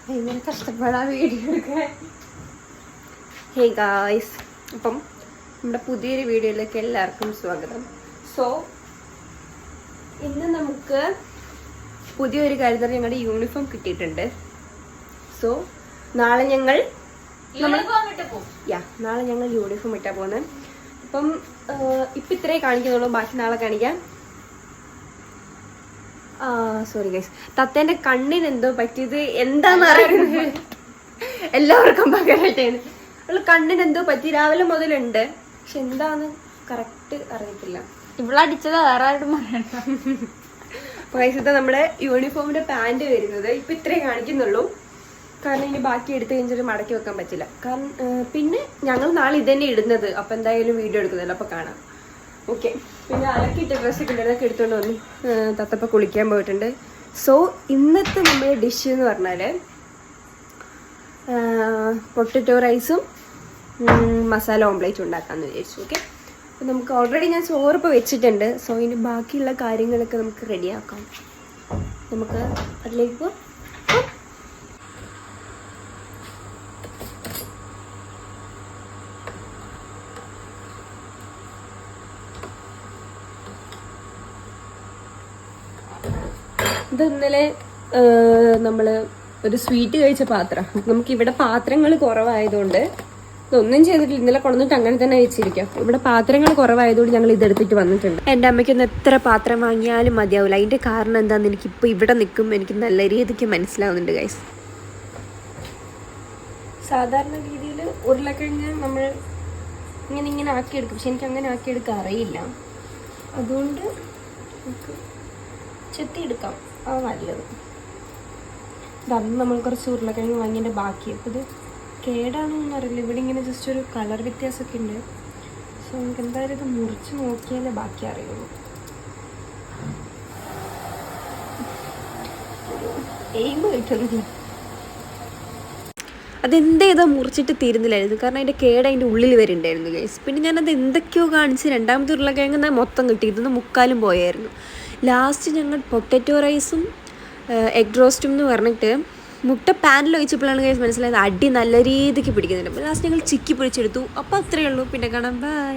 ഭയങ്കര കഷ്ടപ്പെടാ വീഡിയോ എടുക്കാൻ. Hey guys, അപ്പം നമ്മുടെ പുതിയൊരു വീഡിയോയിലേക്ക് എല്ലാവർക്കും സ്വാഗതം. സോ ഇന്ന് നമുക്ക് പുതിയൊരു കാര്യത്തിൽ ഞങ്ങളുടെ യൂണിഫോം കിട്ടിയിട്ടുണ്ട്. സോ നാളെ ഞങ്ങൾ നാളെ ഞങ്ങൾ യൂണിഫോം ഇട്ടാ പോകുന്നത്. അപ്പം ഇപ്പം ഇത്രേ കാണിക്കുന്നുള്ളൂ, ബാക്കി നാളെ കാണിക്കാം. സോറി ഗൈസ്, തത്തേന്റെ കണ്ണിന് എന്തോ പറ്റിയത് എന്താന്ന് അറിയുന്നത് എല്ലാവർക്കും പകരമായിട്ടാണ്. അവള് കണ്ണിന് എന്തോ പറ്റി, രാവിലെ മുതലുണ്ട്, പക്ഷെ എന്താന്ന് കറക്റ്റ് അറിയത്തില്ല. ഇവളടിച്ചത് വേറെ ആരും പറയണ്ട. ഗൈസ്, നമ്മുടെ യൂണിഫോമിന്റെ പാന്റ് വരുന്നത് ഇപ്പൊ ഇത്രേ കാണിക്കുന്നുള്ളൂ, കാരണം ഇനി ബാക്കി എടുത്ത് കഴിഞ്ഞിട്ട് മടക്കി വെക്കാൻ പറ്റില്ല. കാരണം പിന്നെ ഞങ്ങൾ നാളെ ഇതന്നെ ഇടുന്നത്, അപ്പൊ എന്തായാലും വീഡിയോ എടുക്കുന്നില്ല, അപ്പൊ കാണാം. ഓക്കെ, പിന്നെ അലക്കിയിട്ട് ഡ്രസ്സൊക്കെ ഉണ്ടെന്നൊക്കെ എടുത്തുകൊണ്ട് വന്നു. തത്തപ്പ കുളിക്കാൻ പോയിട്ടുണ്ട്. സോ ഇന്നത്തെ നമ്മുടെ ഡിഷ് എന്ന് പറഞ്ഞാൽ പൊട്ടറ്റോ റൈസും മസാല ഓംപ്ലേറ്റും ഉണ്ടാക്കാമെന്ന് വിചാരിച്ചു. ഓക്കെ, അപ്പം നമുക്ക് ഓൾറെഡി ഞാൻ ചോറിപ്പോൾ വെച്ചിട്ടുണ്ട്. സോ ഇനി ബാക്കിയുള്ള കാര്യങ്ങളൊക്കെ നമുക്ക് റെഡിയാക്കാം. നമുക്ക് അതിലേക്ക് പോകാം. ഇത് ഇന്നലെ നമ്മൾ ഒരു സ്വീറ്റ് കഴിച്ച പാത്രം. നമുക്കിവിടെ പാത്രങ്ങൾ കുറവായതുകൊണ്ട് ഇതൊന്നും ചെയ്തിട്ടില്ല, ഇന്നലെ കൊണ്ടുവന്നിട്ട് അങ്ങനെ തന്നെ വെച്ചിരിക്കാം. ഇവിടെ പാത്രങ്ങൾ കുറവായതുകൊണ്ട് ഞങ്ങൾ ഇതെടുത്തിട്ട് വന്നിട്ടുണ്ട്. എൻ്റെ അമ്മയ്ക്കൊന്ന് എത്ര പാത്രം വാങ്ങിയാലും മതിയാവില്ല. അതിൻ്റെ കാരണം എന്താണെന്ന് എനിക്കിപ്പോൾ ഇവിടെ നിൽക്കുമ്പോൾ എനിക്ക് നല്ല രീതിക്ക് മനസ്സിലാവുന്നുണ്ട് ഗൈസ്. സാധാരണ രീതിയിൽ ഉരുളക്കിഴങ്ങ് നമ്മൾ ഇങ്ങനെ ആക്കിയെടുക്കും, പക്ഷെ എനിക്ക് അങ്ങനെ ആക്കിയെടുക്കാൻ അറിയില്ല. അതുകൊണ്ട് നമുക്ക് ചെത്തിയെടുക്കാം, അത് നല്ലത്. അന്ന് നമ്മൾ കുറച്ച് ഉരുളക്കിഴങ്ങ് വാങ്ങിയതിൻ്റെ ബാക്കി. അപ്പോൾ ഇത് കേടാണെന്നൊന്നും അറിയില്ല, ഇവിടെ ഇങ്ങനെ ജസ്റ്റ് ഒരു കളർ വ്യത്യാസമൊക്കെ ഉണ്ട്. സോ നമുക്ക് എന്തായാലും ഇത് മുറിച്ച് നോക്കിയാലേ ബാക്കി അറിയുള്ളൂ. എയിം കിട്ടുന്നില്ല, അതെന്താ മുറിച്ചിട്ട് തീരുന്നില്ലായിരുന്നു, കാരണം അതിൻ്റെ കേട് അതിൻ്റെ ഉള്ളിൽ വരുന്നുണ്ടായിരുന്നു ഗൈസ്. പിന്നെ ഞാനത് എന്തൊക്കെയോ കാണിച്ച് രണ്ടാമത്തെ ഉരുളക്കിഴങ്ങ് മൊത്തം കിട്ടിയിരുന്നു, മുക്കാലും പോയായിരുന്നു. ലാസ്റ്റ് ഞങ്ങൾ പൊട്ടറ്റോ റൈസും എഗ് റോസ്റ്റും എന്ന് പറഞ്ഞിട്ട് മുട്ട പാനിൽ ഒഴിച്ചപ്പോഴാണ് ഗൈസ് മനസ്സിലായത് അടി നല്ല രീതിക്ക് പിടിക്കുന്നുണ്ട്. ലാസ്റ്റ് ഞങ്ങൾ ചിക്കി പൊളിച്ചെടുത്തു. അപ്പോൾ അത്രയേ ഉള്ളൂ, പിന്നെ കാണാം, ബൈ.